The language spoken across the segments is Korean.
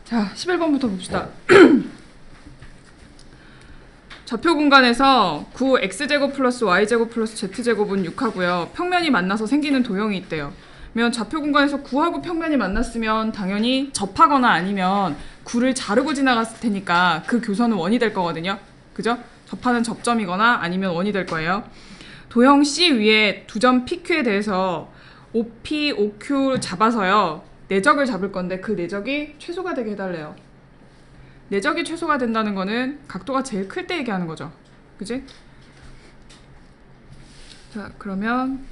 자, 11번부터 봅시다. 좌표 공간에서 9x제곱 플러스 y제곱 플러스 z제곱은 6하고요. 평면이 만나서 생기는 도형이 있대요. 그러면 좌표 공간에서 9하고 평면이 만났으면 당연히 접하거나 아니면 9를 자르고 지나갔을 테니까 그 교선은 원이 될 거거든요. 그죠? 접하는 접점이거나 아니면 원이 될 거예요. 도형 C 위에 두 점 PQ에 대해서 OP, OQ 잡아서요. 내적을 잡을 건데 그 내적이 최소가 되게 해달래요. 내적이 최소가 된다는 거는 각도가 제일 클 때 얘기하는 거죠. 그지? 자, 그러면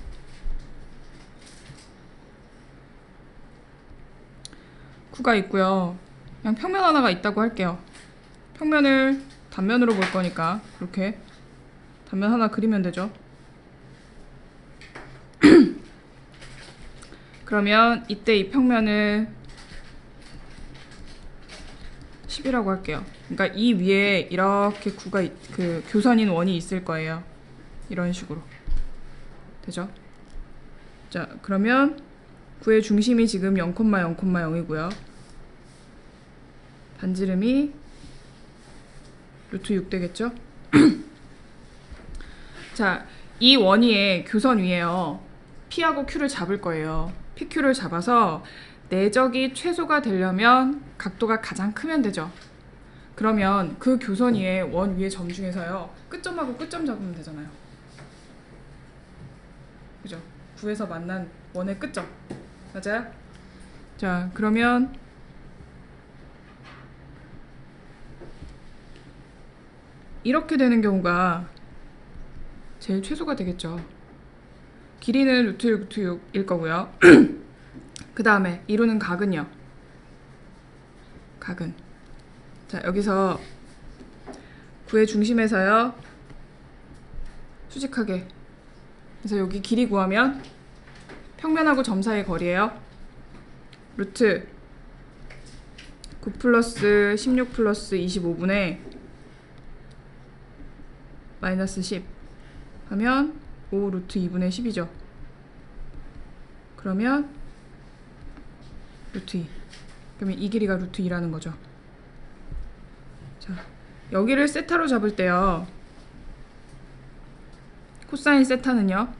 구가 있고요. 그냥 평면 하나가 있다고 할게요. 평면을 단면으로 볼 거니까 이렇게 단면 하나 그리면 되죠. 그러면 이때 이 평면을 10이라고 할게요. 그러니까 이 위에 이렇게 구가 그 교선인 원이 있을 거예요. 이런 식으로. 되죠? 자, 그러면 구의 중심이 지금 0,0,0이고요. 반지름이 루트 6 되겠죠? 자, 이 원위에 교선 위에요. P하고 Q를 잡을 거예요. PQ를 잡아서 내적이 최소가 되려면 각도가 가장 크면 되죠. 그러면 그 교선 위에 원 위의 점 중에서요. 끝점하고 끝점 잡으면 되잖아요. 그죠? 9에서 만난 원의 끝점. 맞아요? 자, 그러면 이렇게 되는 경우가 제일 최소가 되겠죠. 길이는 루트 6, 루트 6일 거고요. 그 다음에 이루는 각은요. 각은. 자, 여기서 구의 중심에서요. 수직하게. 그래서 여기 길이 구하면 평면하고 점 사이의 거리예요. 루트 9 플러스 16 플러스 25분의 마이너스 10 하면 5 루트 2분의 10이죠. 그러면 루트 2. 그러면 이 길이가 루트 2라는 거죠. 자, 여기를 세타로 잡을 때요. 코사인 세타는요.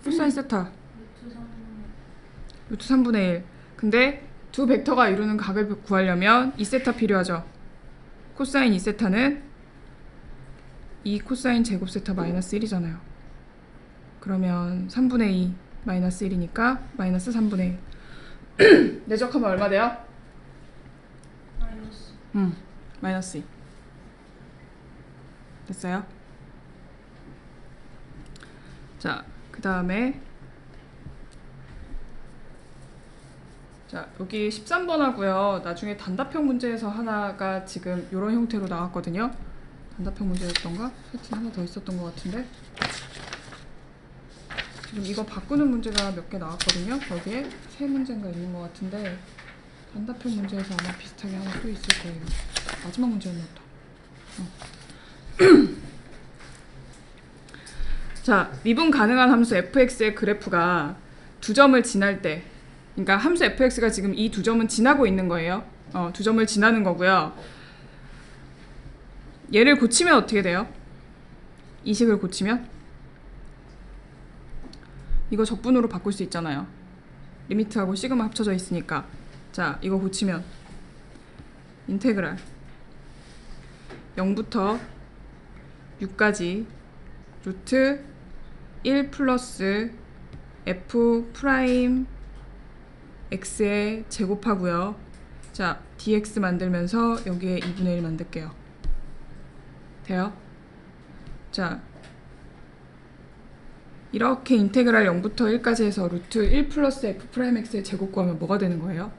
코사인 세타. 루트 3분의 1. 근데 두 벡터가 이루는 각을 구하려면 2세타 필요하죠. 코사인 2세타는 2 코사인 제곱 세타 마이너스 1이잖아요. 그러면 3분의 2 마이너스 1이니까 마이너스 3분의 1. 내적하면 얼마 돼요? 마이너스. 마이너스 2. 됐어요? 자, 그 다음에 자, 여기 13번 하고요. 나중에 단답형 문제에서 하나가 지금 이런 형태로 나왔거든요. 단답형 문제였던가? 하여튼 하나 더 있었던 것 같은데 지금 이거 바꾸는 문제가 몇 개 나왔거든요. 거기에 세 문제인가 있는 것 같은데 단답형 문제에서 아마 비슷하게 하나 또 있을 거예요. 마지막 문제였나 보다. 자, 미분 가능한 함수 fx의 그래프가 두 점을 지날 때, 그러니까 함수 fx가 지금 이 두 점은 지나고 있는 거예요. 두 점을 지나는 거고요. 얘를 고치면 어떻게 돼요? 이 식을 고치면? 이거 적분으로 바꿀 수 있잖아요. 리미트하고 시그마 합쳐져 있으니까. 자, 이거 고치면 인테그랄 0부터 6까지 루트 1 플러스 f 프라임 x에 제곱하고요. 자, dx 만들면서 여기에 2분의 1 만들게요. 돼요? 자, 이렇게 인테그랄 0부터 1까지 해서 루트 1 플러스 f 프라임 x의 제곱 구하면 뭐가 되는 거예요?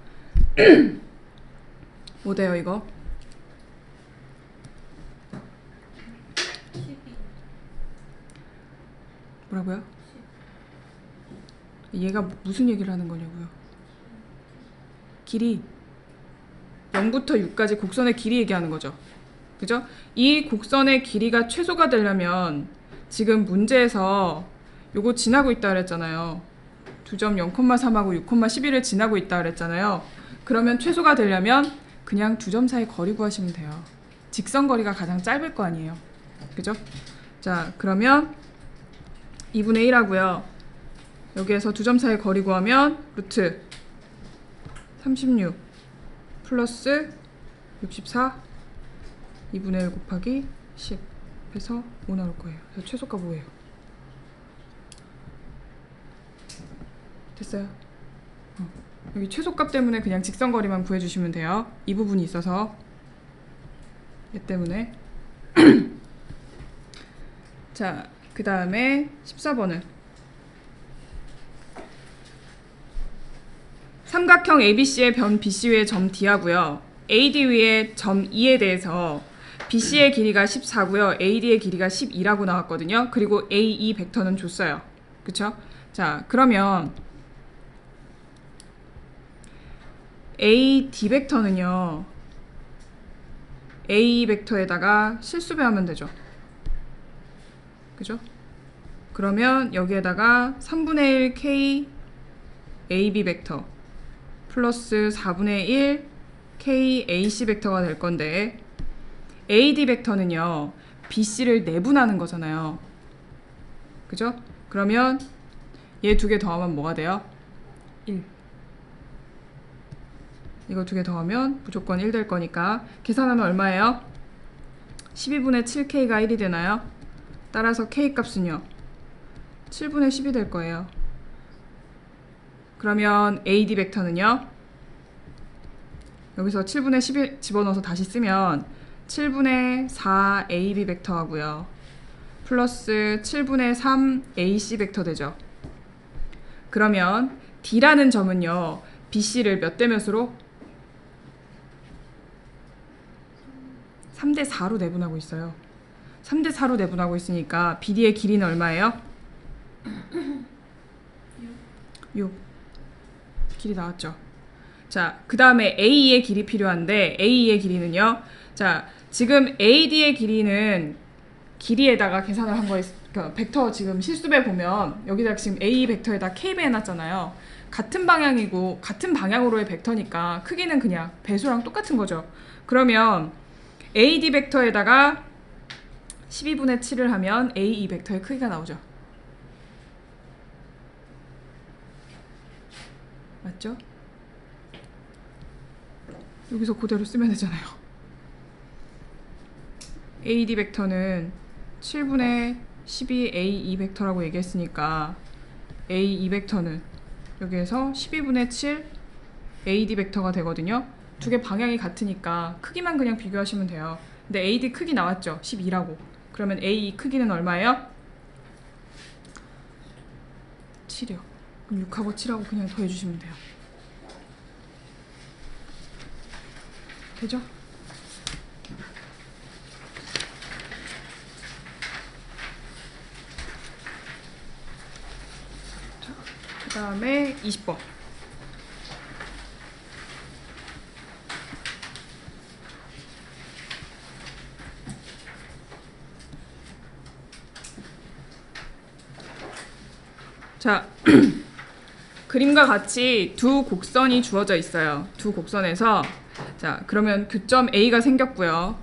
뭐 돼요 이거? 12. 뭐라고요? 얘가 무슨 얘기를 하는 거냐고요? 길이 0부터 6까지 곡선의 길이 얘기하는 거죠. 그죠? 이 곡선의 길이가 최소가 되려면 지금 문제에서 요거 지나고 있다 그랬잖아요. 두 점 0,3하고 6,11을 지나고 있다 그랬잖아요. 그러면 최소가 되려면 그냥 두 점 사이 거리 구하시면 돼요. 직선 거리가 가장 짧을 거 아니에요. 그죠? 자, 그러면 2분의 1 하고요. 여기에서 두 점 사이 거리 구하면 루트 36 플러스 64 2분의 1 곱하기 10 해서 5 나올 거예요. 그래서 최소값 5예요. 됐어요? 여기 최소값 때문에 그냥 직선거리만 구해주시면 돼요. 이 부분이 있어서 얘 때문에 자, 그 다음에 14번은 삼각형 ABC의 변 BC 위의 점 D하고요. AD 위의 점 E에 대해서 BC의 길이가 14고요. AD의 길이가 12라고 나왔거든요. 그리고 AE 벡터는 줬어요. 그쵸? 자, 그러면 AD 벡터는요. A 벡터에다가 실수배하면 되죠. 그죠? 그러면 여기에다가 3분의 1 K AB 벡터 플러스 4분의 1 K AC 벡터가 될 건데 AD 벡터는요. BC를 내분하는 거잖아요. 그죠? 그러면 얘 두 개 더하면 뭐가 돼요? 1. 이거 두 개 더하면 무조건 1 될 거니까 계산하면 얼마예요? 12분의 7K가 1이 되나요? 따라서 K 값은요? 7분의 10이 될 거예요. 그러면 AD 벡터는요? 여기서 7분의 10을 집어넣어서 다시 쓰면 7분의 4 AB 벡터 하고요. 플러스 7분의 3 AC 벡터 되죠. 그러면 D라는 점은요. BC를 몇 대 몇으로? 3대 4로 내분하고 있어요. 3대 4로 내분하고 있으니까 BD의 길이는 얼마예요? 6. 길이 나왔죠. 자, 그 다음에 AE의 길이 필요한데 AE의 길이는요. 자, 지금 AD의 길이는 길이에다가 계산을 한 거에 그러니까 벡터 지금 실수배 보면 여기다 지금 A 벡터에다 K배 해놨잖아요. 같은 방향이고 같은 방향으로의 벡터니까 크기는 그냥 배수랑 똑같은 거죠. 그러면 AD 벡터에다가 12분의 7을 하면 AE 벡터의 크기가 나오죠. 맞죠? 여기서 그대로 쓰면 되잖아요. AD 벡터는 7분의 12 AE 벡터라고 얘기했으니까 AE 벡터는 여기에서 12분의 7 AD 벡터가 되거든요. 두 개 방향이 같으니까 크기만 그냥 비교하시면 돼요. 근데 AD 크기 나왔죠? 12라고. 그러면 AE 크기는 얼마예요? 7이요. 그럼 6하고 7하고 그냥 더해주시면 돼요. 되죠? 자, 그 다음에 20번. 자, 그림과 같이 두 곡선이 주어져 있어요. 두 곡선에서 자, 그러면 교점 A가 생겼고요.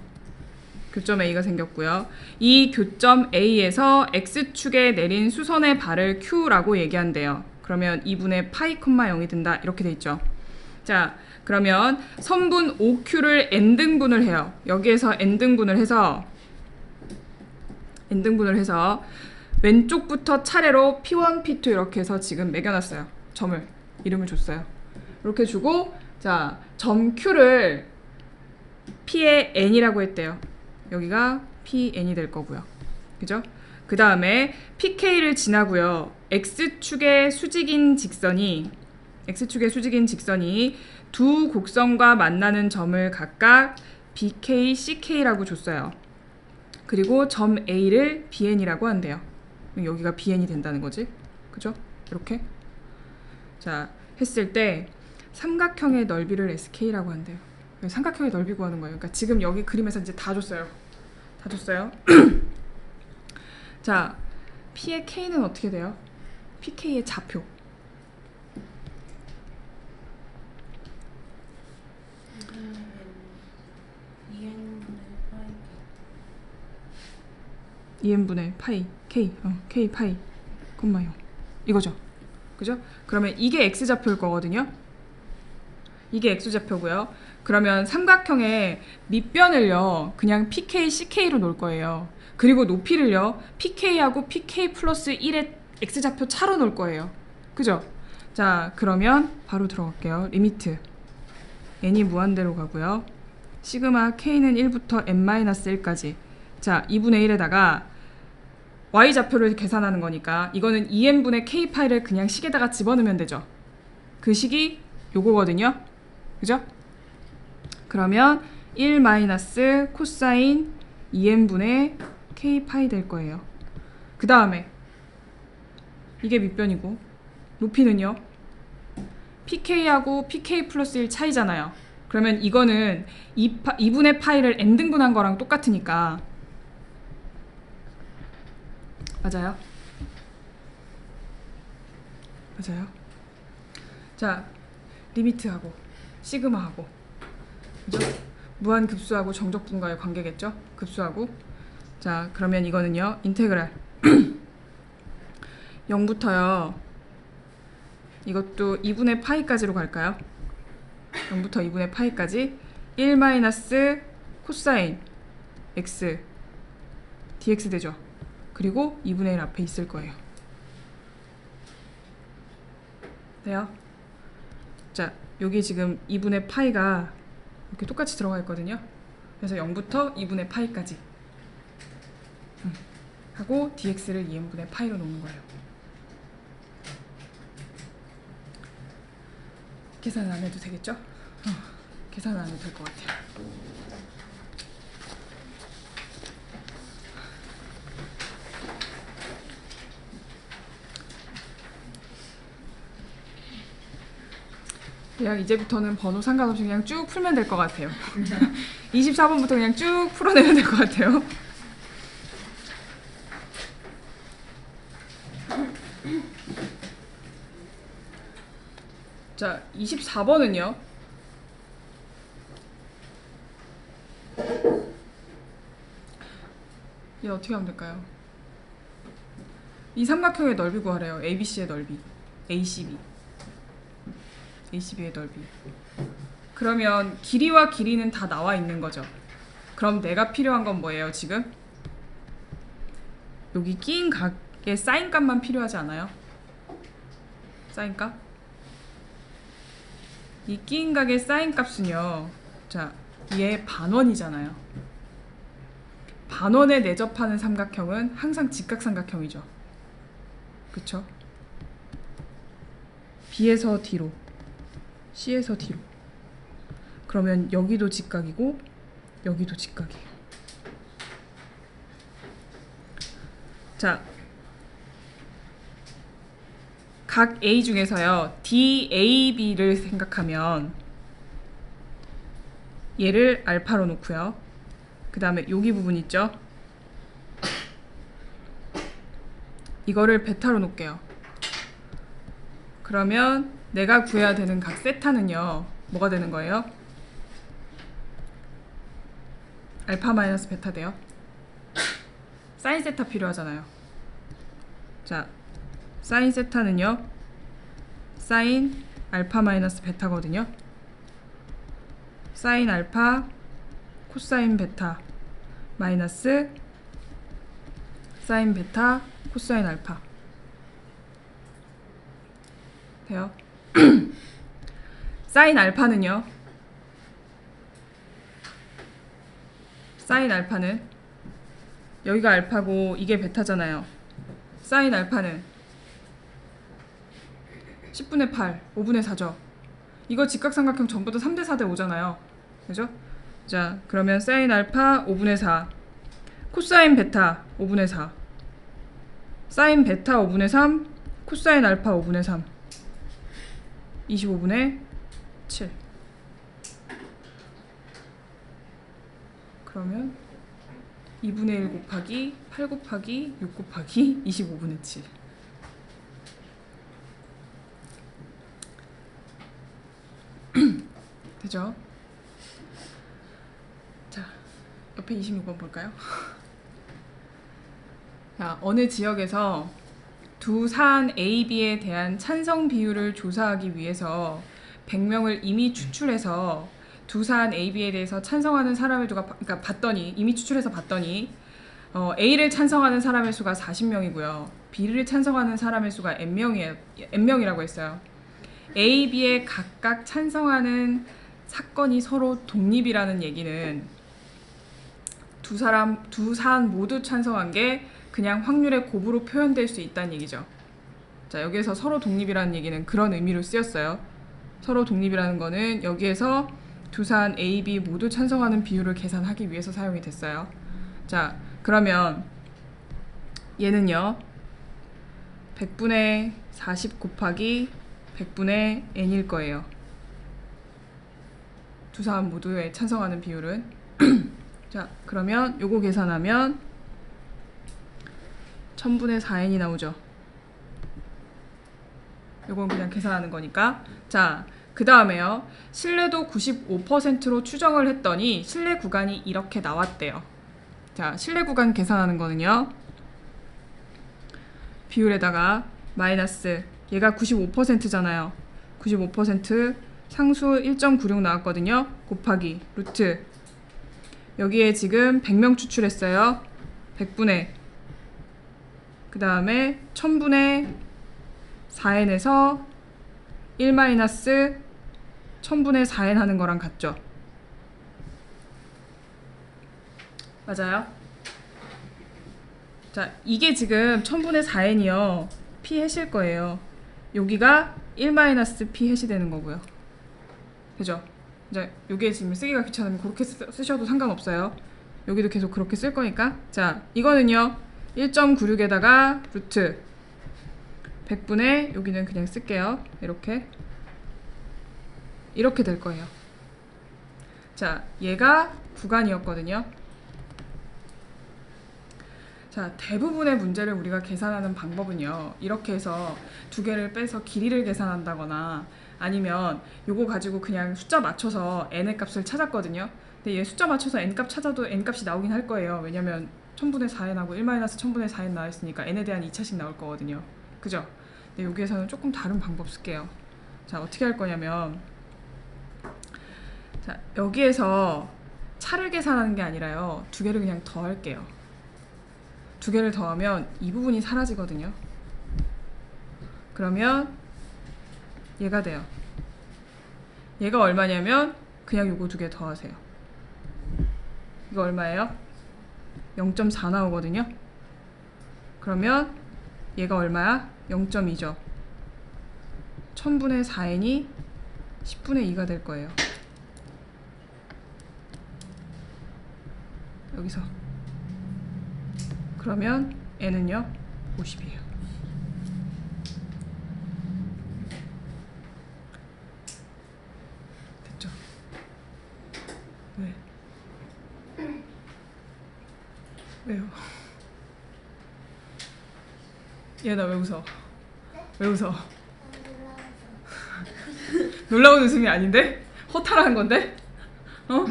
교점 A가 생겼고요. 이 교점 A에서 X축에 내린 수선의 발을 Q라고 얘기한대요. 그러면 2분의 파이, 0이 된다. 이렇게 돼 있죠. 자, 그러면 선분 OQ를 N등분을 해요. 여기에서 N등분을 해서 왼쪽부터 차례로 P1, P2 이렇게 해서 지금 매겨놨어요. 점을, 이름을 줬어요. 이렇게 주고 자, 점 Q를 P의 N이라고 했대요. 여기가 PN이 될 거고요. 그죠? 그 다음에 PK를 지나고요. X축의 수직인 직선이 두 곡선과 만나는 점을 각각 BK, CK라고 줬어요. 그리고 점 A를 BN이라고 한대요. 여기가 BN이 된다는 거지. 그죠? 이렇게. 자, 했을 때 삼각형의 넓이를 SK라고 한대요. 삼각형의 넓이 구하는 거예요. 그러니까 지금 여기 그림에서 이제 다 줬어요. 다 줬어요. 자, P의 K는 어떻게 돼요? PK의 좌표. 2n분의 파이 k k 파이 콤마 0 이거죠. 그죠? 그러면 이게 x좌표일 거거든요. 이게 x좌표고요. 그러면 삼각형의 밑변을요 그냥 pk, ck로 놓을 거예요. 그리고 높이를요 pk하고 pk 플러스 1의 x좌표 차로 놓을 거예요. 그죠? 자, 그러면 바로 들어갈게요. 리미트 n이 무한대로 가고요. 시그마 k는 1부터 n-1까지. 자, 2분의 1에다가 y좌표를 계산하는 거니까 이거는 2n분의 k파이를 그냥 식에다가 집어넣으면 되죠. 그 식이 요거거든요. 그죠? 그러면 1 마이너스 코사인 2n분의 k파이 될 거예요. 그 다음에 이게 밑변이고 높이는요 pk하고 pk 플러스 1 차이잖아요. 그러면 이거는 2분의 파이를 n등분한 거랑 똑같으니까 맞아요? 맞아요? 자, 리미트하고 시그마하고 그죠? 무한급수하고 정적분과의 관계겠죠? 급수하고. 자, 그러면 이거는요 인테그랄 0부터요 이것도 2분의 파이까지로 갈까요? 0부터 2분의 파이까지 1 마이너스 코사인 x dx 되죠? 그리고 2분의 1 앞에 있을 거예요. 돼요? 자, 여기 지금 2분의 파이가 이렇게 똑같이 들어가 있거든요. 그래서 0부터 2분의 파이까지 하고 dx를 2n분의 파이로 놓는 거예요. 계산 안 해도 되겠죠? 계산 안 해도 될 것 같아요. 그냥 이제부터는 번호 상관없이 그냥 쭉 풀면 될 것 같아요. 24번부터 그냥 쭉 풀어내면 될 것 같아요. 자, 24번은요. 얘 어떻게 하면 될까요? 이 삼각형의 넓이 구하래요. ABC의 넓이. ACB. ACB의 넓이. 그러면 길이와 길이는 다 나와 있는 거죠. 그럼 내가 필요한 건 뭐예요, 지금? 여기 끼인 각의 사인값만 필요하지 않아요? 사인값? 이 끼인 각의 사인값은요. 자, 얘 반원이잖아요. 반원에 내접하는 삼각형은 항상 직각삼각형이죠. 그쵸? B에서 D로, C에서 D로. 그러면 여기도 직각이고 여기도 직각이에요. 자, 각 A 중에서요 DAB를 생각하면 얘를 알파로 놓고요. 그 다음에 여기 부분 있죠? 이거를 베타로 놓을게요. 그러면 내가 구해야 되는 각 세타는요 뭐가 되는 거예요? 알파 마이너스 베타 돼요. 사인 세타 필요하잖아요. 자, 사인 세타는요 사인 알파 마이너스 베타거든요. 사인 알파 코사인 베타 마이너스 사인 베타 코사인 알파 돼요? 사인 알파는요 사인 알파는 여기가 알파고 이게 베타잖아요. 사인 알파는 10분의 8, 5분의 4죠. 이거 직각삼각형 전부 다 3대 4대 5잖아요. 그죠? 자, 그러면 사인 알파 5분의 4 코사인 베타 5분의 4 사인 베타 5분의 3 코사인 알파 5분의 3 25분의 7. 그러면 2분의 1 곱하기 8 곱하기 6 곱하기 25분의 7. 되죠? 자, 옆에 26번 볼까요? 자, 어느 지역에서 두 사안 A, B에 대한 찬성 비율을 조사하기 위해서 100명을 이미 추출해서 두 사안 A, B에 대해서 찬성하는 사람의 수가 그러니까 이미 추출해서 봤더니 A를 찬성하는 사람의 수가 40명이고요. B를 찬성하는 사람의 수가 N명이라고 했어요. A, B에 각각 찬성하는 사건이 서로 독립이라는 얘기는 두 사안 모두 찬성한 게 그냥 확률의 곱으로 표현될 수 있다는 얘기죠. 자, 여기에서 서로 독립이라는 얘기는 그런 의미로 쓰였어요. 서로 독립이라는 거는 여기에서 두 사안 A, B 모두 찬성하는 비율을 계산하기 위해서 사용이 됐어요. 자, 그러면 얘는요 100분의 40 곱하기 100분의 n일 거예요. 두 사안 모두에 찬성하는 비율은 자, 그러면 요거 계산하면 1000분의 4n이 나오죠. 요건 그냥 계산하는 거니까. 자, 그 다음에요. 신뢰도 95%로 추정을 했더니 신뢰 구간이 이렇게 나왔대요. 자, 신뢰 구간 계산하는 거는요. 비율에다가 마이너스 얘가 95%잖아요. 95% 상수 1.96 나왔거든요. 곱하기 루트 여기에 지금 100명 추출했어요. 100분의 그 다음에 1000분의 4n에서 1 마이너스 1000분의 4n 하는 거랑 같죠? 맞아요? 자, 이게 지금 1000분의 4n이요. p 해실 거예요. 여기가 1 마이너스 p 해시 되는 거고요. 그죠? 이제 여기에 지금 쓰기가 귀찮으면 그렇게 쓰셔도 상관없어요. 여기도 계속 그렇게 쓸 거니까. 자, 이거는요. 1.96에다가 루트 100분의 여기는 그냥 쓸게요. 이렇게 될 거예요. 자, 얘가 구간이었거든요. 자, 대부분의 문제를 우리가 계산하는 방법은요. 이렇게 해서 두 개를 빼서 길이를 계산한다거나 아니면 요거 가지고 그냥 숫자 맞춰서 n의 값을 찾았거든요. 근데 얘 숫자 맞춰서 n값 찾아도 n값이 나오긴 할 거예요. 왜냐면 1000분의 4n하고 1-1000분의 4n 나와있으니까 n에 대한 2차식 나올 거거든요. 그죠? 근데 여기에서는 조금 다른 방법 쓸게요. 자, 어떻게 할 거냐면 자, 여기에서 차를 계산하는 게 아니라요. 두 개를 그냥 더할게요. 두 개를 더하면 이 부분이 사라지거든요. 그러면 얘가 돼요. 얘가 얼마냐면 그냥 요거 두 개 더하세요. 이거 얼마예요? 0.4 나오거든요. 그러면 얘가 얼마야? 0.2죠. 1000분의 4n이 10분의 2가 될 거예요. 여기서 그러면 n은요 50이에요. 됐죠? 왜? 왜요? 얘 나 왜 웃어? 왜 웃어? 놀라운 웃음이 아닌데? 허탈한 건데? 어?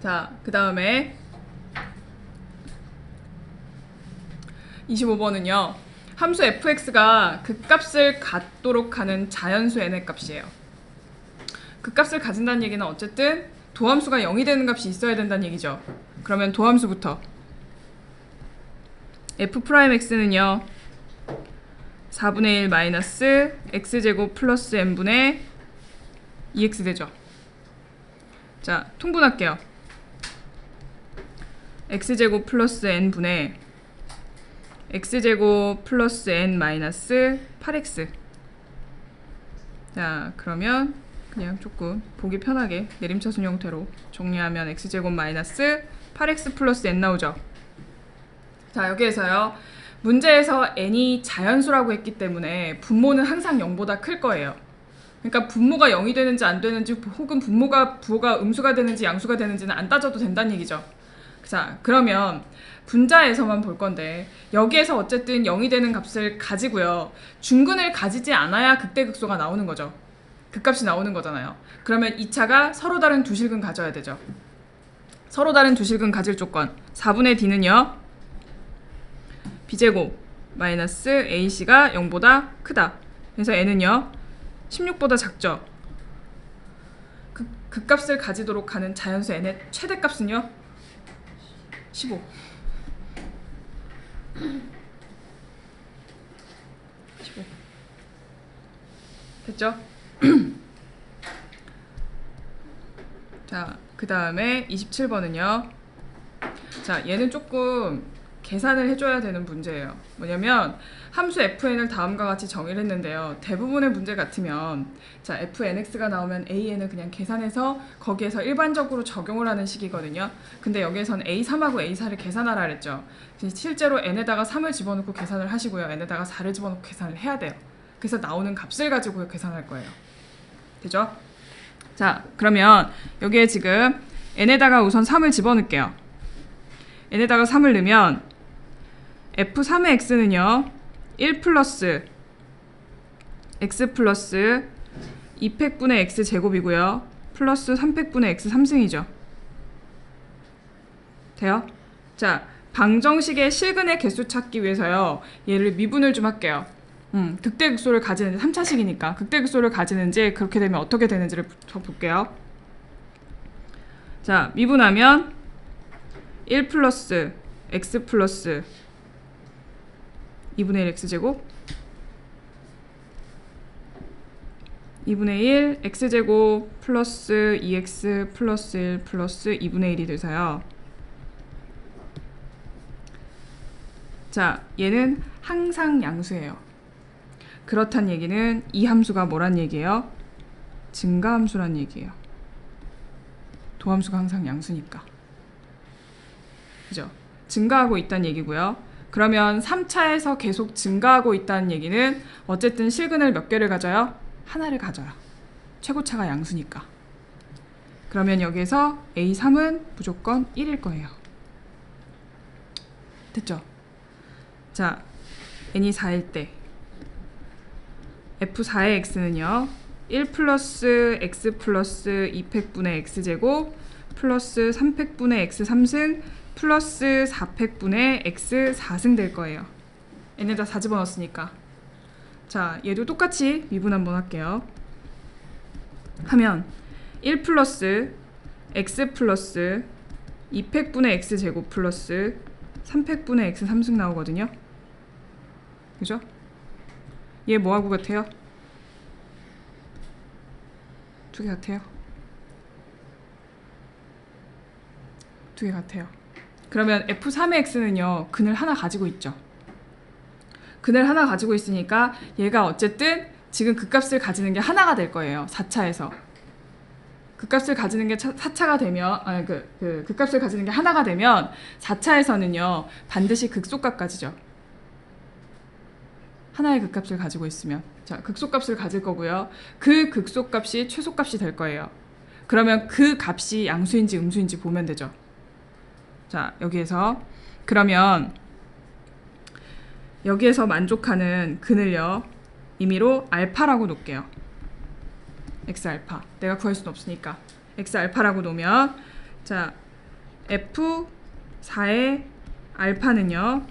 자, 그 다음에 25번은요. 함수 fx가 극값을 갖도록 하는 자연수 n의 값이에요. 극값을 가진다는 얘기는 어쨌든 도함수가 0이 되는 값이 있어야 된다는 얘기죠. 그러면 도함수부터 f'x는요. 4분의 1 마이너스 x제곱 플러스 n분의 2x 되죠. 자, 통분할게요. x제곱 플러스 n분의 x제곱 플러스 n 마이너스 8x. 자, 그러면 그냥 조금 보기 편하게 내림차순 형태로 정리하면 x제곱 마이너스 8x 플러스 n 나오죠. 자, 여기에서요. 문제에서 n이 자연수라고 했기 때문에 분모는 항상 0보다 클 거예요. 그러니까 분모가 0이 되는지 안 되는지 혹은 부호가 음수가 되는지 양수가 되는지는 안 따져도 된다는 얘기죠. 자, 그러면 분자에서만 볼 건데 여기에서 어쨌든 0이 되는 값을 가지고요. 중근을 가지지 않아야 극대극소가 나오는 거죠. 극값이 나오는 거잖아요. 그러면 2차가 서로 다른 두 실근 가져야 되죠. 서로 다른 두 실근 가질 조건 4분의 d는요. b제곱 마이너스 ac가 0보다 크다. 그래서 n은요 16보다 작죠. 극값을 가지도록 하는 자연수 n의 최대값은요 15. 15. 됐죠? 자, 그 다음에 27번은요. 자, 얘는 조금 계산을 해줘야 되는 문제예요. 뭐냐면 함수 fn을 다음과 같이 정의를 했는데요. 대부분의 문제 같으면 자 fnx가 나오면 an을 그냥 계산해서 거기에서 일반적으로 적용을 하는 식이거든요. 근데 여기에선 a3하고 a4를 계산하라 그랬죠. 실제로 n에다가 3을 집어넣고 계산을 하시고요. n에다가 4를 집어넣고 계산을 해야 돼요. 그래서 나오는 값을 가지고 계산할 거예요. 되죠? 자, 그러면 여기에 지금 n에다가 우선 3을 집어넣을게요. n에다가 3을 넣으면 f3의 x는요 1 플러스 x 플러스 2팩분의 x 제곱이고요 플러스 3팩분의 x 3승이죠. 돼요? 자, 방정식의 실근의 개수 찾기 위해서요 얘를 미분을 좀 할게요. 극대극소를 가지는지 3차식이니까 극대극소를 가지는지 그렇게 되면 어떻게 되는지를 볼게요. 자, 미분하면 1 플러스 x 플러스 2분의 1 x제곱 2분의 1 x제곱 플러스 2x 플러스 1 플러스 2분의 1이 돼서요. 자, 얘는 항상 양수예요. 그렇단 얘기는 이 함수가 뭐란 얘기예요? 증가함수란 얘기예요. 도함수가 항상 양수니까. 그죠? 증가하고 있다는 얘기고요. 그러면 3차에서 계속 증가하고 있다는 얘기는 어쨌든 실근을 몇 개를 가져요? 하나를 가져요. 최고차가 양수니까. 그러면 여기에서 A3은 무조건 1일 거예요. 됐죠? 자, n이 4일 때 F4의 x는요 1 플러스 x 플러스 2팩분의 x제곱 플러스 3팩분의 x 3승 플러스 4팩분의 x 4승 될 거예요. n에다 4 집어넣었으니까. 자, 얘도 똑같이 미분 한번 할게요. 하면 1 플러스 x 플러스 2팩분의 x 제곱 플러스 3팩분의 x 3승 나오거든요. 그죠? 얘 뭐하고 같아요? 두 개 같아요. 두 개 같아요. 그러면 F3의 x는요 근을 하나 가지고 있죠. 근을 하나 가지고 있으니까 얘가 어쨌든 지금 극값을 가지는 게 하나가 될 거예요. 4차에서 극값을 가지는 게 4차가 되면 극값을 가지는 게 하나가 되면 4차에서는요 반드시 극소값 가지죠. 하나의 극값을 가지고 있으면 자 극소값을 가질 거고요. 그 극소값이 최소값이 될 거예요. 그러면 그 값이 양수인지 음수인지 보면 되죠. 자, 여기에서 그러면 여기에서 만족하는 근을요 임의로 알파라고 놓을게요. x알파. 내가 구할 수는 없으니까 x알파라고 놓으면 자 f4의 알파는요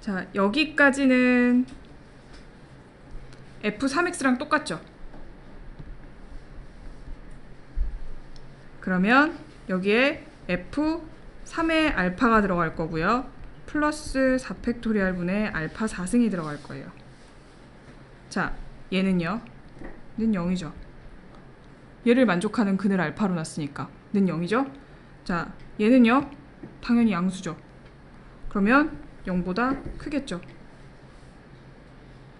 자 여기까지는 f3x랑 똑같죠. 그러면 여기에 f3의 알파가 들어갈 거고요. 플러스 4팩토리얼 분의 알파 4승이 들어갈 거예요. 자, 얘는요. 는 0이죠. 얘를 만족하는 근을 알파로 놨으니까 는 0이죠. 자, 얘는요. 당연히 양수죠. 그러면 0보다 크겠죠.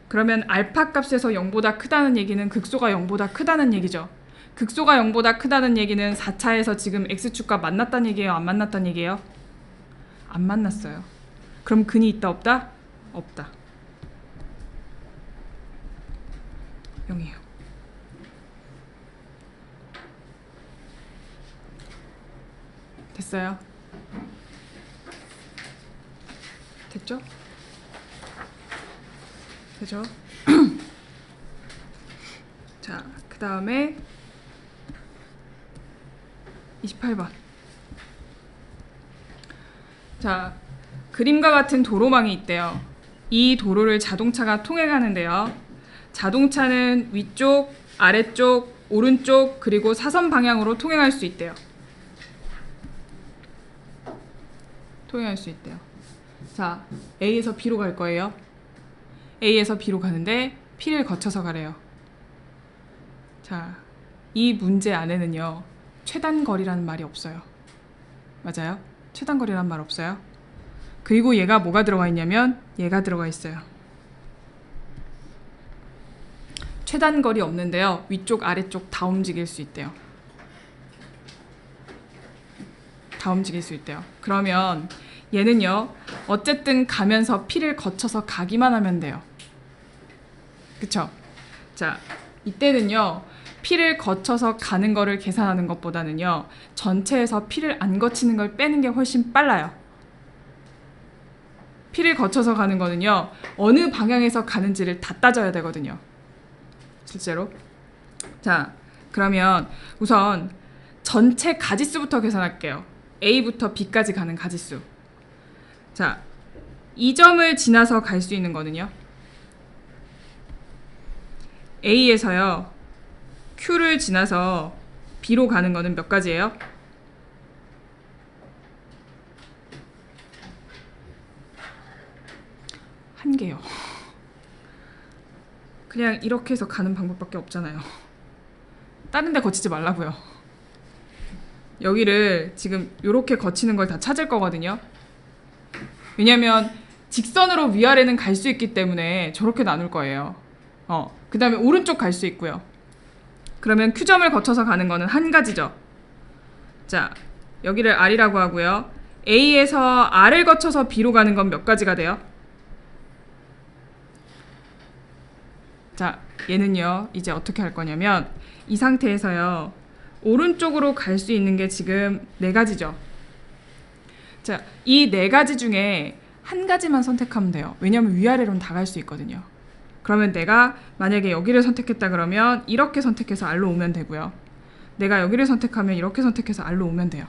그러면 알파 값에서 0보다 크다는 얘기는 극소가 0보다 크다는 얘기죠. 극소가 0보다 크다는 얘기는 4차에서 지금 x축과 만났다는 얘기예요? 안 만났다는 얘기예요? 안 만났어요. 그럼 근이 있다 없다? 없다. 0이에요. 됐어요? 됐죠? 되죠? 자, 그 다음에 28번. 자, 그림과 같은 도로망이 있대요. 이 도로를 자동차가 통행하는데요. 자동차는 위쪽, 아래쪽, 오른쪽, 그리고 사선 방향으로 통행할 수 있대요. 통행할 수 있대요. 자, A에서 B로 갈 거예요. A에서 B로 가는데 P를 거쳐서 가래요. 자, 이 문제 안에는요, 최단거리라는 말이 없어요. 맞아요? 최단거리라는 말 없어요. 그리고 얘가 뭐가 들어가 있냐면 얘가 들어가 있어요. 최단거리 없는데요, 위쪽 아래쪽 다 움직일 수 있대요. 다 움직일 수 있대요. 그러면 얘는요, 어쨌든 가면서 P를 거쳐서 가기만 하면 돼요. 그쵸? 자, 이때는요, P를 거쳐서 가는 거를 계산하는 것보다는요, 전체에서 P를 안 거치는 걸 빼는 게 훨씬 빨라요. P를 거쳐서 가는 거는요, 어느 방향에서 가는지를 다 따져야 되거든요. 실제로. 자, 그러면 우선 전체 가지수부터 계산할게요. A부터 B까지 가는 가지수. 자, 이 점을 지나서 갈 수 있는 거는요, A에서요, Q를 지나서 B로 가는 거는 몇 가지예요? 한 개요. 그냥 이렇게 해서 가는 방법밖에 없잖아요. 다른 데 거치지 말라고요. 여기를 지금 이렇게 거치는 걸 다 찾을 거거든요. 왜냐면 직선으로 위아래는 갈 수 있기 때문에 저렇게 나눌 거예요. 그 다음에 오른쪽 갈 수 있고요. 그러면 Q점을 거쳐서 가는 거는 한 가지죠. 자, 여기를 R이라고 하고요. A에서 R을 거쳐서 B로 가는 건 몇 가지가 돼요? 자, 얘는요, 이제 어떻게 할 거냐면 이 상태에서요, 오른쪽으로 갈 수 있는 게 지금 4가지죠. 자, 이 4가지 중에 한 가지만 선택하면 돼요. 왜냐면 위아래로는 다 갈 수 있거든요. 그러면 내가 만약에 여기를 선택했다 그러면 이렇게 선택해서 R로 오면 되고요. 내가 여기를 선택하면 이렇게 선택해서 R로 오면 돼요.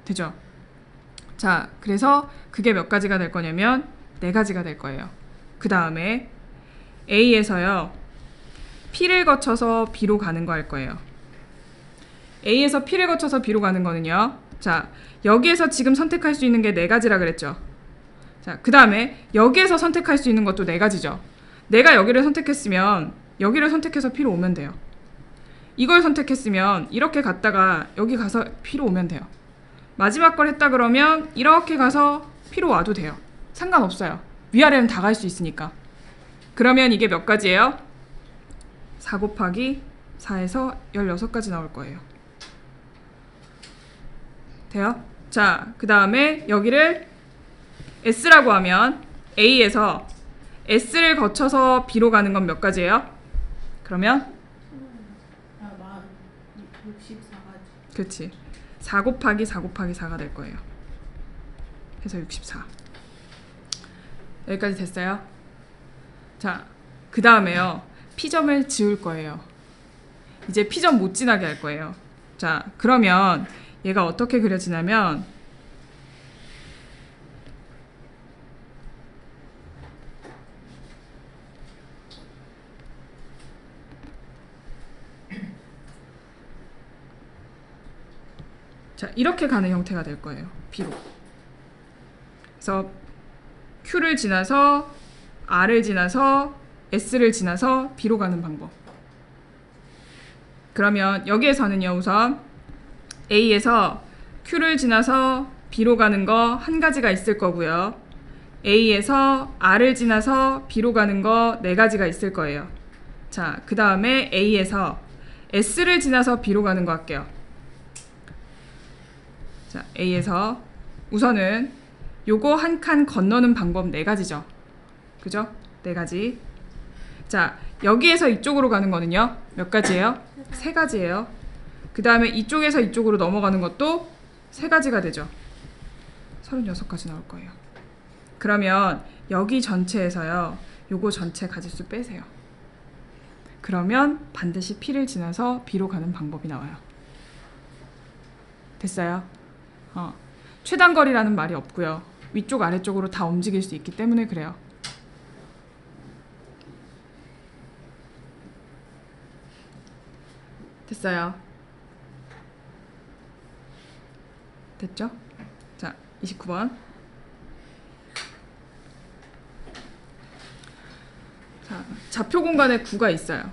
되죠? 자, 그래서 그게 몇 가지가 될 거냐면 4가지가 될 거예요. 그 다음에 A에서요, P를 거쳐서 B로 가는 거 할 거예요. A에서 P를 거쳐서 B로 가는 거는요, 자, 여기에서 지금 선택할 수 있는 게 4가지라 그랬죠. 자, 그 다음에 여기에서 선택할 수 있는 것도 4가지죠. 내가 여기를 선택했으면 여기를 선택해서 P로 오면 돼요. 이걸 선택했으면 이렇게 갔다가 여기 가서 P로 오면 돼요. 마지막 걸 했다 그러면 이렇게 가서 P로 와도 돼요. 상관없어요. 위아래는 다 갈 수 있으니까. 그러면 이게 몇 가지예요? 4 곱하기 4에서 16가지 나올 거예요. 돼요? 자, 그 다음에 여기를 S라고 하면 A에서 S를 거쳐서 B로 가는 건 몇 가지예요? 그러면 64가지. 그렇지. 4 곱하기 4 곱하기 4가 될 거예요. 해서 64. 여기까지 됐어요? 자, 그 다음에요, P점을 지울 거예요. 이제 P점 못 지나게 할 거예요. 자, 그러면 얘가 어떻게 그려지냐면 자, 이렇게 가는 형태가 될 거예요. B로. 그래서 Q를 지나서 R을 지나서 S를 지나서 B로 가는 방법. 그러면 여기에서는요, 우선 A에서 Q를 지나서 B로 가는 거 한 가지가 있을 거고요. A에서 R을 지나서 B로 가는 거 4가지가 있을 거예요. 자, 그 다음에 A에서 S를 지나서 B로 가는 거 할게요. 자, A에서 우선은 요거 한 칸 건너는 방법 4가지죠. 그죠? 4가지. 자, 여기에서 이쪽으로 가는 거는요, 몇 가지예요? 3가지예요. 그 다음에 이쪽에서 이쪽으로 넘어가는 것도 3가지가 되죠. 36가지 나올 거예요. 그러면 여기 전체에서요, 요거 전체 가지수 빼세요. 그러면 반드시 P를 지나서 B로 가는 방법이 나와요. 됐어요? 최단거리라는 말이 없고요. 위쪽 아래쪽으로 다 움직일 수 있기 때문에 그래요. 됐어요. 됐죠? 자, 29번. 자, 좌표 공간에 구가 있어요.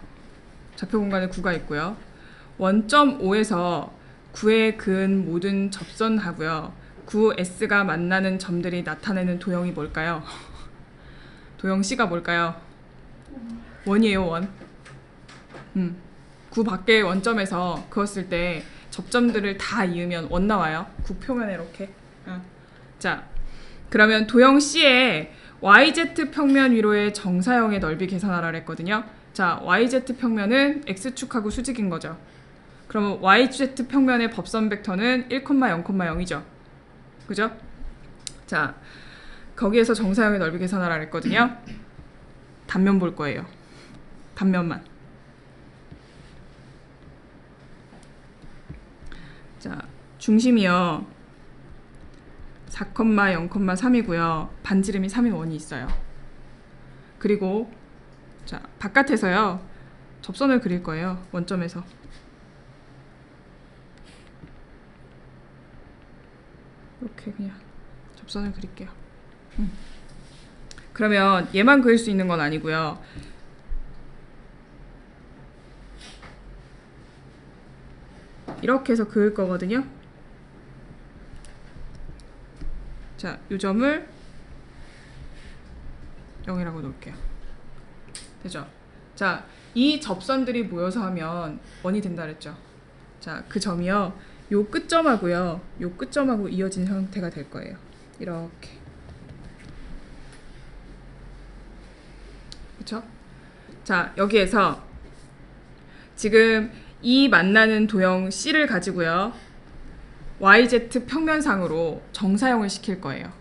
좌표 공간에 구가 있고요. 원점 O에서 구에 그은 모든 접선하고요. 구 S가 만나는 점들이 나타내는 도형이 뭘까요? 도형 C가 뭘까요? 원이에요, 원. 구 밖의 원점에서 그었을 때 접점들을 다 이으면 원 나와요. 구 표면에 이렇게. 자, 그러면 도형 C에 YZ 평면 위로의 정사형의 넓이 계산하라 했거든요. 자, YZ 평면은 X축하고 수직인 거죠. 그러면 YZ 평면의 법선 벡터는 1,0,0이죠. 그죠? 자, 거기에서 정사형의 넓이 계산하라 했거든요. 단면 볼 거예요. 단면만. 자, 중심이요. 4,0,3이고요. 반지름이 3인 원이 있어요. 그리고 자, 바깥에서요. 접선을 그릴 거예요. 원점에서. 이렇게 그냥 접선을 그릴게요. 그러면 얘만 그릴 수 있는 건 아니고요. 이렇게 해서 그을 거거든요. 자, 이 점을 0이라고 놓을게요. 되죠? 자, 이 접선들이 모여서 하면 원이 된다 그랬죠? 자, 그 점이요. 요 끝점하고요. 요 끝점하고 이어진 형태가 될 거예요. 이렇게. 그쵸? 자, 여기에서 지금 이 만나는 도형 C를 가지고요. YZ 평면상으로 정사형을 시킬 거예요.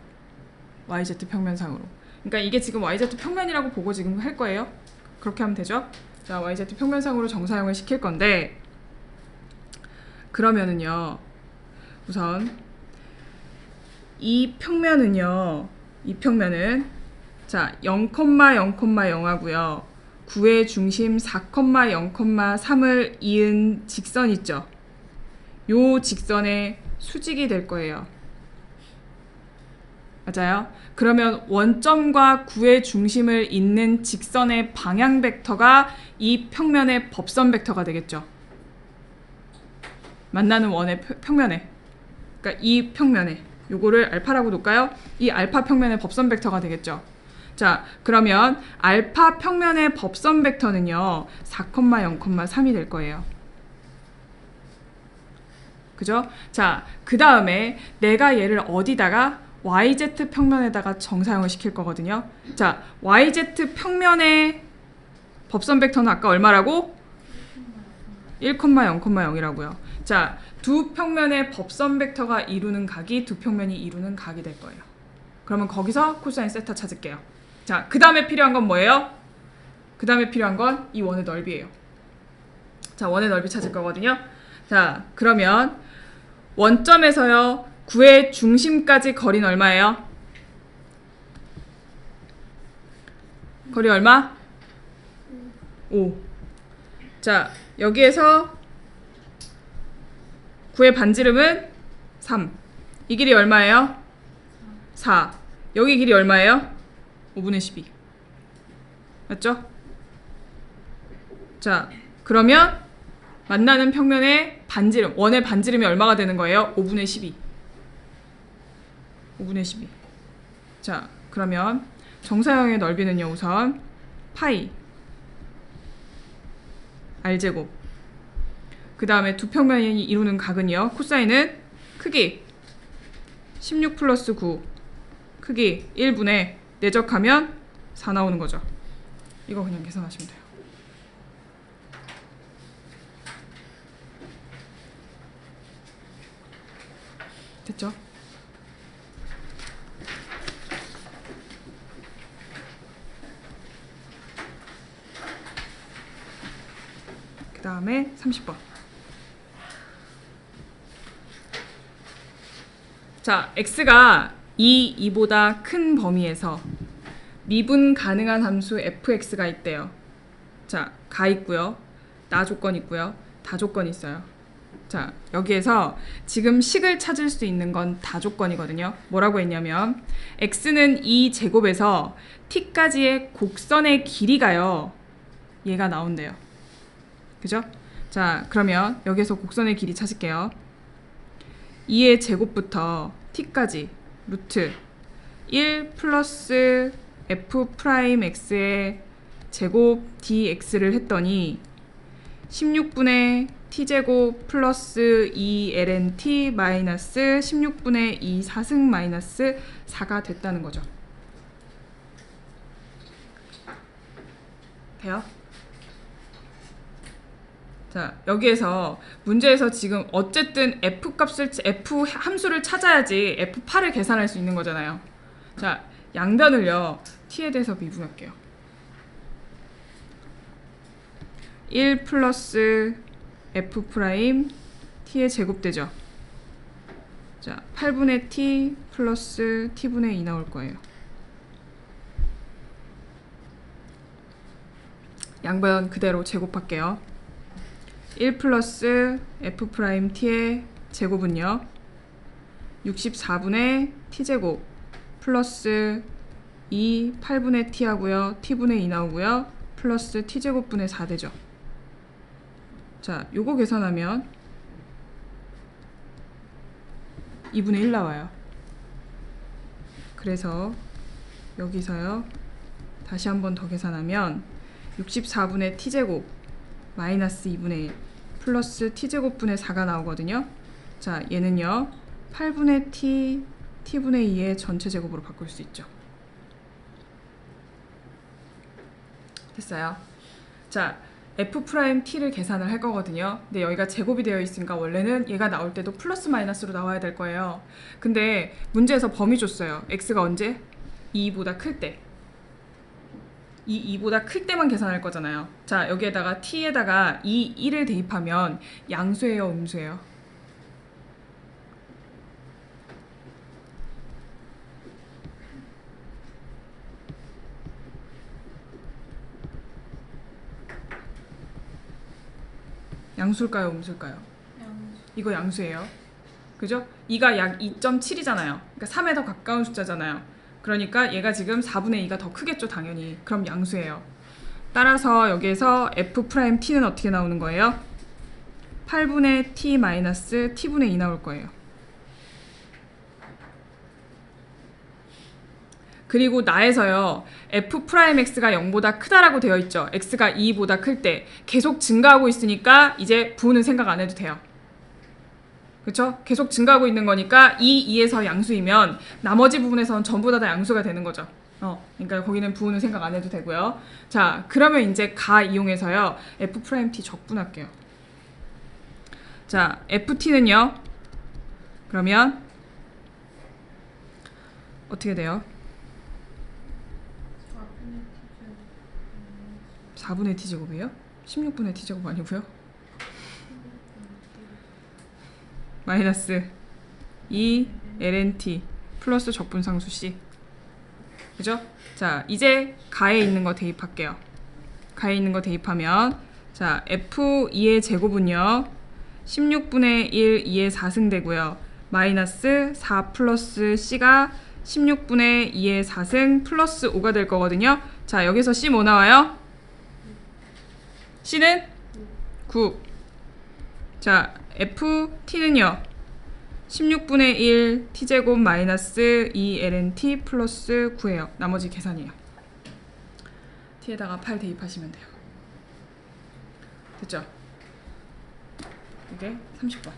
YZ 평면상으로. 그러니까 이게 지금 YZ 평면이라고 보고 지금 할 거예요. 그렇게 하면 되죠? 자, YZ 평면상으로 정사형을 시킬 건데 그러면은요. 우선 이 평면은요. 이 평면은 자, 0,0,0 하고요. 9의 중심 4,0,3을 이은 직선 있죠? 요 직선의 수직이 될 거예요. 맞아요? 그러면 원점과 9의 중심을 잇는 직선의 방향 벡터가 이 평면의 법선 벡터가 되겠죠. 만나는 원의 평면에. 그러니까 이 평면에. 요거를 알파라고 놓을까요? 이 알파 평면의 법선 벡터가 되겠죠. 자, 그러면 알파 평면의 법선 벡터는요. 4,0,3이 될 거예요. 그죠? 자, 그 다음에 내가 얘를 어디다가 YZ 평면에다가 정사형을 시킬 거거든요. 자, YZ 평면의 법선 벡터는 아까 얼마라고? 1,0,0이라고요. 자, 두 평면의 법선 벡터가 이루는 각이 두 평면이 이루는 각이 될 거예요. 그러면 거기서 코사인 세타 찾을게요. 자, 그 다음에 필요한 건 뭐예요? 그 다음에 필요한 건 이 원의 넓이에요. 자, 원의 넓이 찾을 거거든요. 자, 그러면 원점에서요. 9의 중심까지 거리는 얼마예요? 거리 얼마? 5. 자, 여기에서 9의 반지름은 3. 이 길이 얼마예요? 4. 여기 길이 얼마예요? 5분의 12. 맞죠? 자, 그러면 만나는 평면의 반지름, 원의 반지름이 얼마가 되는 거예요? 5분의 12. 5분의 12. 자, 그러면 정사형의 넓이는요, 우선 파이 R제곱. 그 다음에 두 평면이 이루는 각은요, 코사인은 크기 16 플러스 9, 크기 1분의 내적하면 4 나오는 거죠. 이거 그냥 계산하시면 돼요. 됐죠? 그 다음에 30번. 자, x가 2보다 큰 범위에서 미분 가능한 함수 fx가 있대요. 자, 가 있고요. 나 조건 있고요. 다 조건 있어요. 자, 여기에서 지금 식을 찾을 수 있는 건 다 조건이거든요. 뭐라고 했냐면 x는 2제곱에서 t까지의 곡선의 길이가요. 얘가 나온대요. 그죠? 자, 그러면 여기에서 곡선의 길이 찾을게요. 2의 제곱부터 t까지 루트 1 플러스 f'x의 제곱 dx를 했더니 16분의 t제곱 플러스 2ln 마이너스 16분의 2 4승 마이너스 4가 됐다는 거죠. 돼요? 자, 여기에서 문제에서 지금 어쨌든 f 함수를 찾아야지 f8을 계산할 수 있는 거잖아요. 자, 양변을요 t에 대해서 미분할게요. 1 플러스 f 프라임 t의 제곱되죠. 자, 8분의 t 플러스 t분의 2 나올 거예요. 양변 그대로 제곱할게요. 1 플러스 f 프라임 t의 제곱은요 64분의 t제곱 플러스 2 8분의 t 하고요 t분의 2 나오고요 플러스 t제곱분의 4 되죠. 자, 요거 계산하면 2분의 1 나와요. 그래서 여기서요 다시 한 번 더 계산하면 64분의 t제곱 마이너스 2분의 1 플러스 t제곱분의 4가 나오거든요. 자, 얘는요 8분의 t t분의 2의 전체 제곱으로 바꿀 수 있죠. 됐어요. 자, f't를 계산을 할 거거든요. 근데 여기가 제곱이 되어 있으니까 원래는 얘가 나올 때도 플러스 마이너스로 나와야 될 거예요. 근데 문제에서 범위 줬어요. x가 언제? 2보다 클 때. 2보다 클 때만 계산할 거잖아요. 자, 여기에다가 t에다가 1을 대입하면 양수예요, 음수예요? 양수일까요, 음수일까요? 양수. 이거 양수예요. 그죠? 2가 약 2.7이잖아요. 그러니까 3에 더 가까운 숫자잖아요. 그러니까 얘가 지금 4분의 2가 더 크겠죠, 당연히. 그럼 양수예요. 따라서 여기에서 f't는 어떻게 나오는 거예요? 8분의 t 마이너스 t분의 2 나올 거예요. 그리고 나에서요 f'x가 0보다 크다라고 되어 있죠. x가 2보다 클 때 계속 증가하고 있으니까 이제 부호는 생각 안 해도 돼요. 그쵸? 계속 증가하고 있는 거니까 2에서 양수이면 나머지 부분에서는 전부 다 양수가 되는 거죠. 그러니까 거기는 부호는 생각 안 해도 되고요. 자, 그러면 이제 가 이용해서요 f't 적분할게요. 자, ft는요 그러면 어떻게 돼요? 4분의 t제곱이에요? 16분의 t제곱 아니고요? 마이너스 2 ln t 플러스 적분상수 c. 그죠? 자, 이제 가에 있는 거 대입할게요. 가에 있는 거 대입하면 자, f2의 제곱은요 16분의 1 2의 4승 되고요. 마이너스 4 플러스 c가 16분의 2의 4승 플러스 5가 될 거거든요. 자, 여기서 c 뭐 나와요? c는 9. 자, ft는요 16분의 1 t제곱 마이너스 2 ln t 플러스 9예요. 나머지 계산이에요. t에다가 8 대입하시면 돼요. 됐죠? 이게 30번.